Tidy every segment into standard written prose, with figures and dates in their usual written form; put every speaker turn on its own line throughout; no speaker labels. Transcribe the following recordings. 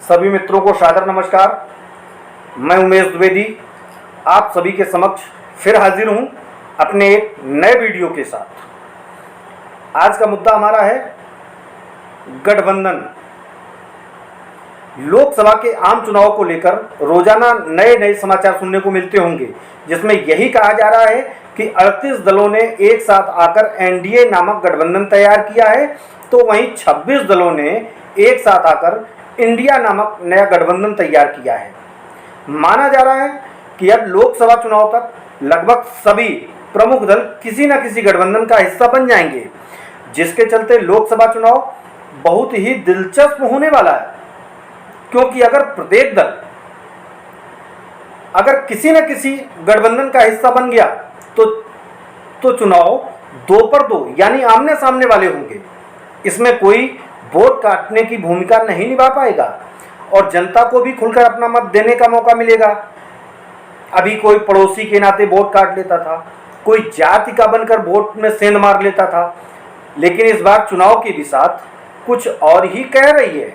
सभी मित्रों को सादर नमस्कार। मैं उमेश द्विवेदी आप सभी के समक्ष फिर हाजिर हूं अपने एक नए वीडियो के साथ। आज का मुद्दा हमारा है गठबंधन। लोकसभा के आम चुनाव को लेकर रोजाना नए नए समाचार सुनने को मिलते होंगे, जिसमें यही कहा जा रहा है कि 38 दलों ने एक साथ आकर एनडीए नामक गठबंधन तैयार किया है, तो वहीं 26 दलों ने एक साथ आकर इंडिया नामक नया गठबंधन तैयार किया है। माना जा रहा है कि अब लोकसभा चुनाव तक लगभग सभी प्रमुख दल किसी न किसी गठबंधन का हिस्सा बन जाएंगे, जिसके चलते लोकसभा चुनाव बहुत ही दिलचस्प होने वाला है। क्योंकि अगर प्रत्येक दल अगर किसी न किसी गठबंधन का हिस्सा बन गया तो चुनाव 2 पर 2 यानी आमने सामने वाले होंगे। इसमें कोई वोट काटने की भूमिका नहीं निभा पाएगा और जनता को भी खुलकर अपना मत देने का मौका मिलेगा। अभी कोई पड़ोसी के नाते वोट काट लेता था, कोई जाति का बनकर वोट में सेंध मार लेता था, लेकिन इस बार चुनाव की बिसात कुछ और ही कह रही है।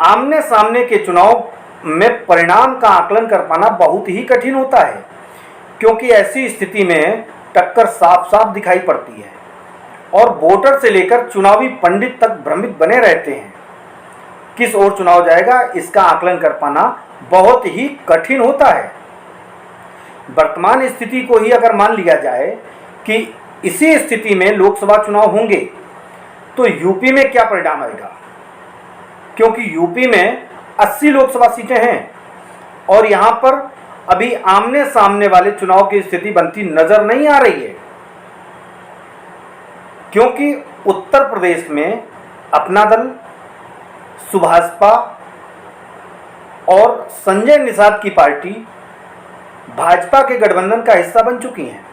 आमने सामने के चुनाव में परिणाम का आकलन कर पाना बहुत ही कठिन होता है, क्योंकि ऐसी स्थिति में टक्कर साफ साफ दिखाई पड़ती है और वोटर से लेकर चुनावी पंडित तक भ्रमित बने रहते हैं। किस ओर चुनाव जाएगा इसका आकलन कर पाना बहुत ही कठिन होता है। वर्तमान स्थिति को ही अगर मान लिया जाए कि इसी स्थिति में लोकसभा चुनाव होंगे तो यूपी में क्या परिणाम आएगा, क्योंकि यूपी में 80 लोकसभा सीटें हैं और यहां पर अभी आमने सामने वाले चुनाव की स्थिति बनती नजर नहीं आ रही है। क्योंकि उत्तर प्रदेश में अपना दल, सुभाषपा और संजय निषाद की पार्टी भाजपा के गठबंधन का हिस्सा बन चुकी हैं,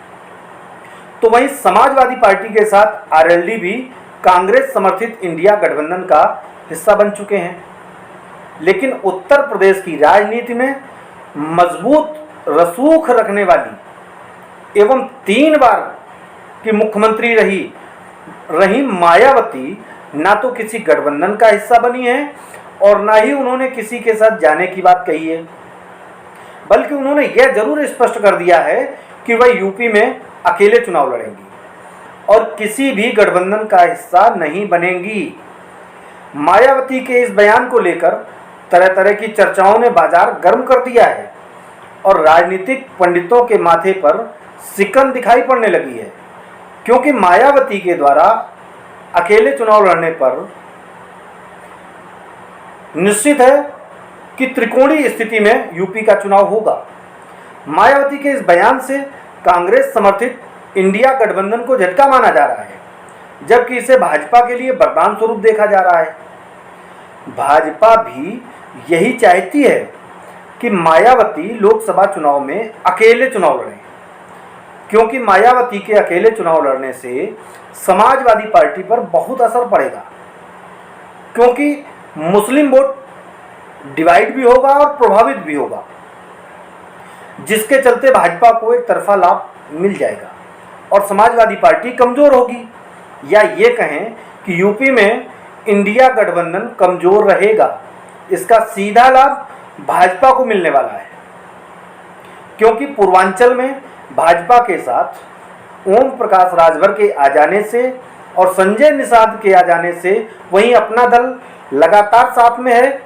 तो वहीं समाजवादी पार्टी के साथ आरएलडी भी कांग्रेस समर्थित इंडिया गठबंधन का हिस्सा बन चुके हैं। लेकिन उत्तर प्रदेश की राजनीति में मजबूत रसूख रखने वाली एवं 3 बार की मुख्यमंत्री रही मायावती ना तो किसी गठबंधन का हिस्सा बनी है और ना ही उन्होंने किसी के साथ जाने की बात कही है, बल्कि उन्होंने यह जरूर स्पष्ट कर दिया है कि वह यूपी में अकेले चुनाव लड़ेंगी और किसी भी गठबंधन का हिस्सा नहीं बनेंगी। मायावती के इस बयान को लेकर तरह तरह की चर्चाओं ने बाजार गर्म कर दिया है और राजनीतिक पंडितों के माथे पर सिकन दिखाई पड़ने लगी है, क्योंकि मायावती के द्वारा अकेले चुनाव लड़ने पर निश्चित है कि त्रिकोणीय स्थिति में यूपी का चुनाव होगा। मायावती के इस बयान से कांग्रेस समर्थित इंडिया गठबंधन को झटका माना जा रहा है, जबकि इसे भाजपा के लिए वरदान स्वरूप देखा जा रहा है। भाजपा भी यही चाहती है कि मायावती लोकसभा चुनाव में अकेले चुनाव लड़ें, क्योंकि मायावती के अकेले चुनाव लड़ने से समाजवादी पार्टी पर बहुत असर पड़ेगा, क्योंकि मुस्लिम वोट डिवाइड भी होगा और प्रभावित भी होगा, जिसके चलते भाजपा को एक तरफा लाभ मिल जाएगा और समाजवादी पार्टी कमजोर होगी, या ये कहें कि यूपी में इंडिया गठबंधन कमजोर रहेगा। इसका सीधा लाभ भाजपा को मिलने वाला है, क्योंकि पूर्वांचल में भाजपा के साथ ओम प्रकाश राजभर के आ जाने से और संजय निषाद के आ जाने से वहीं अपना दल लगातार साथ में है।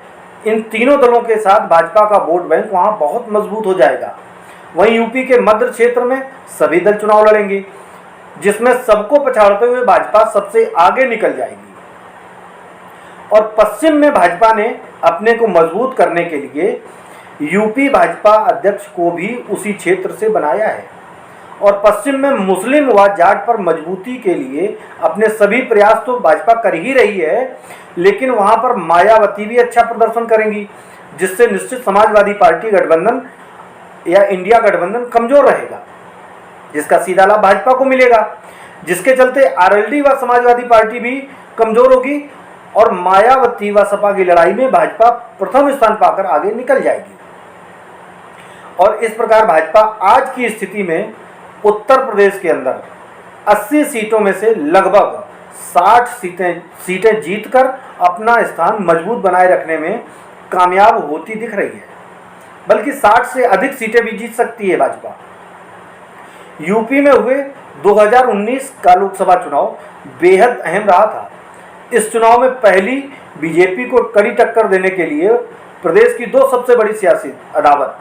इन तीनों दलों के साथ भाजपा का वोट बैंक वहां बहुत मजबूत हो जाएगा। वहीं यूपी के मध्य क्षेत्र में सभी दल चुनाव लड़ेंगे, जिसमें सबको पछाड़ते हुए भाजपा सबसे आगे निकल जाएगी। और पश्चिम में भाजपा ने अपने को मजबूत करने के लिए यूपी भाजपा अध्यक्ष को भी उसी क्षेत्र से बनाया है और पश्चिम में मुस्लिम व जाट पर मजबूती के लिए अपने सभी प्रयास तो भाजपा कर ही रही है, लेकिन वहां पर मायावती भी अच्छा प्रदर्शन करेंगी, जिससे निश्चित समाजवादी पार्टी गठबंधन या इंडिया गठबंधन कमजोर रहेगा, जिसका सीधा लाभ भाजपा को मिलेगा, जिसके चलते आरएलडी व समाजवादी पार्टी भी कमजोर होगी और मायावती व सपा की लड़ाई में भाजपा प्रथम स्थान पाकर आगे निकल जाएगी। और इस प्रकार भाजपा आज की स्थिति में उत्तर प्रदेश के अंदर 80 सीटों में से लगभग 60 सीटें जीतकर अपना स्थान मजबूत बनाए रखने में कामयाब होती दिख रही है, बल्कि 60 से अधिक सीटें भी जीत सकती है भाजपा। यूपी में हुए 2019 का लोकसभा चुनाव बेहद अहम रहा था। इस चुनाव में पहली बीजेपी को कड़ी टक्कर देने के लिए प्रदेश की दो सबसे बड़ी सियासी अदावत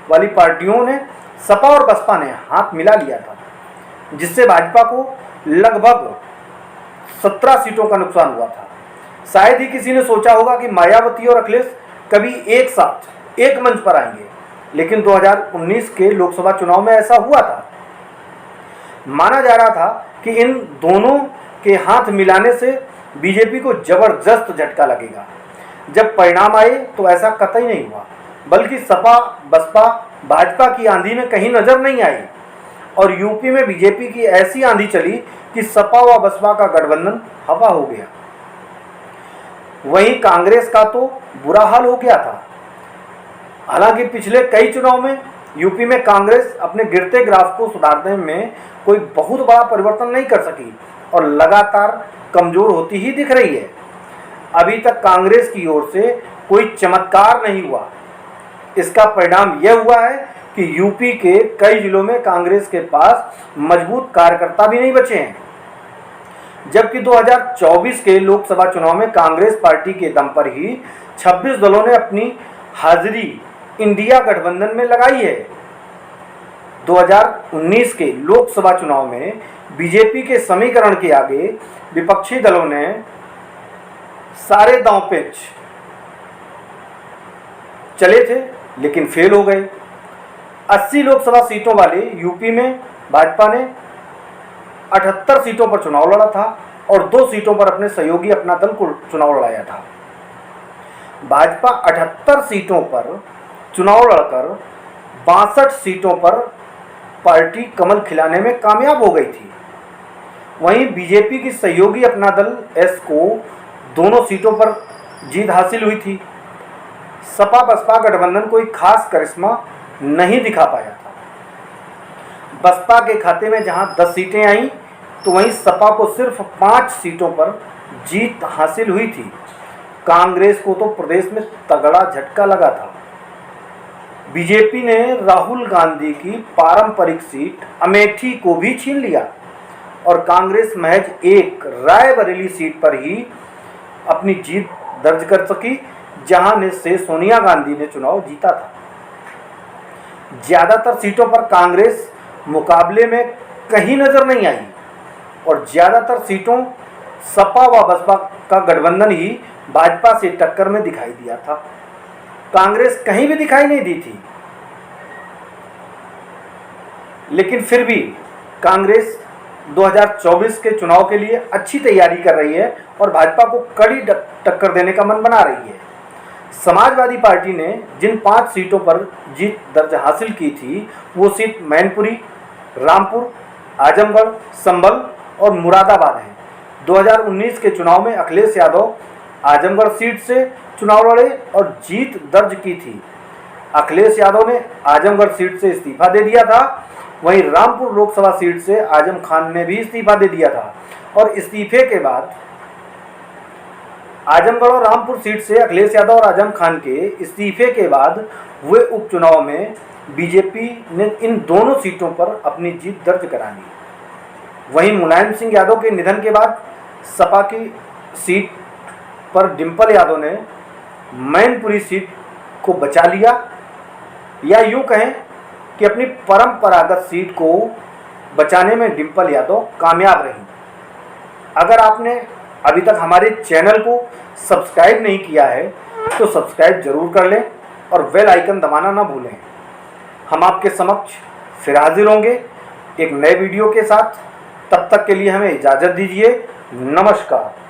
वाली पार्टियों ने सपा और बसपा ने हाथ मिला लिया था, जिससे भाजपा को लगभग 17 सीटों का नुकसान हुआ था। शायद ही किसी ने सोचा होगा कि मायावती और अखिलेश कभी एक साथ एक मंच पर आएंगे, लेकिन 2019 के लोकसभा चुनाव में ऐसा हुआ था। माना जा रहा था कि इन दोनों के हाथ मिलाने से बीजेपी को जबरदस्त झटका लगेगा। जब परिणाम आए तो ऐसा कतई नहीं हुआ, बल्कि सपा बसपा भाजपा की आंधी में कहीं नजर नहीं आई और यूपी में बीजेपी की ऐसी आंधी चली कि सपा व बसपा का गठबंधन हवा हो गया। वहीं कांग्रेस का तो बुरा हाल हो गया था। हालांकि पिछले कई चुनाव में यूपी में कांग्रेस अपने गिरते ग्राफ को सुधारने में कोई बहुत बड़ा परिवर्तन नहीं कर सकी और लगातार कमजोर होती ही दिख रही है। अभी तक कांग्रेस की ओर से कोई चमत्कार नहीं हुआ। इसका परिणाम यह हुआ है कि यूपी के कई जिलों में कांग्रेस के पास मजबूत कार्यकर्ता भी नहीं बचे हैं, जबकि 2024 के लोकसभा चुनाव में कांग्रेस पार्टी के दम पर ही 26 दलों ने अपनी हाजिरी इंडिया गठबंधन में लगाई है। 2019 के लोकसभा चुनाव में बीजेपी के समीकरण के आगे विपक्षी दलों ने सारे दांव पेच चले थे, लेकिन फेल हो गए। 80 लोकसभा सीटों वाले यूपी में भाजपा ने 78 सीटों पर चुनाव लड़ा था और 2 सीटों पर अपने सहयोगी अपना दल को चुनाव लड़ाया था। भाजपा 78 सीटों पर चुनाव लड़कर 62 सीटों पर पार्टी कमल खिलाने में कामयाब हो गई थी। वहीं बीजेपी की सहयोगी अपना दल एस को दोनों सीटों पर जीत हासिल हुई थी। सपा बसपा गठबंधन कोई खास करिश्मा नहीं दिखा पाया था। बसपा के खाते में जहां 10 सीटें आईं, तो वहीं सपा को सिर्फ 5 सीटों पर जीत हासिल हुई थी। कांग्रेस को तो प्रदेश में तगड़ा झटका लगा था। बीजेपी ने राहुल गांधी की पारंपरिक सीट अमेठी को भी छीन लिया और कांग्रेस महज एक रायबरेली सीट पर ही अपनी जीत दर्ज कर सकी, जहां से सोनिया गांधी ने चुनाव जीता था। ज्यादातर सीटों पर कांग्रेस मुकाबले में कहीं नजर नहीं आई और ज्यादातर सीटों सपा व बसपा का गठबंधन ही भाजपा से टक्कर में दिखाई दिया था। कांग्रेस कहीं भी दिखाई नहीं दी थी, लेकिन फिर भी कांग्रेस 2024 के चुनाव के लिए अच्छी तैयारी कर रही है और भाजपा को कड़ी टक्कर देने का मन बना रही है। समाजवादी पार्टी ने जिन 5 सीटों पर जीत दर्ज हासिल की थी, वो सीट मैनपुरी, रामपुर, आजमगढ़, संभल और मुरादाबाद हैं। 2019 के चुनाव में अखिलेश यादव आजमगढ़ सीट से चुनाव लड़े और जीत दर्ज की थी। अखिलेश यादव ने आजमगढ़ सीट से इस्तीफा दे दिया था। वहीं रामपुर लोकसभा सीट से आजम खान ने भी इस्तीफा दे दिया था और इस्तीफे के बाद आजमगढ़ और रामपुर सीट से अखिलेश यादव और आजम खान के इस्तीफे के बाद हुए उपचुनाव में बीजेपी ने इन दोनों सीटों पर अपनी जीत दर्ज करा ली। वहीं मुलायम सिंह यादव के निधन के बाद सपा की सीट पर डिंपल यादव ने मैनपुरी सीट को बचा लिया, या यूं कहें कि अपनी परंपरागत सीट को बचाने में डिंपल यादव कामयाब रही। अगर आपने अभी तक हमारे चैनल को सब्सक्राइब नहीं किया है तो सब्सक्राइब जरूर कर लें और बेल आइकन दबाना ना भूलें। हम आपके समक्ष फिर हाजिर होंगे एक नए वीडियो के साथ। तब तक के लिए हमें इजाज़त दीजिए। नमस्कार।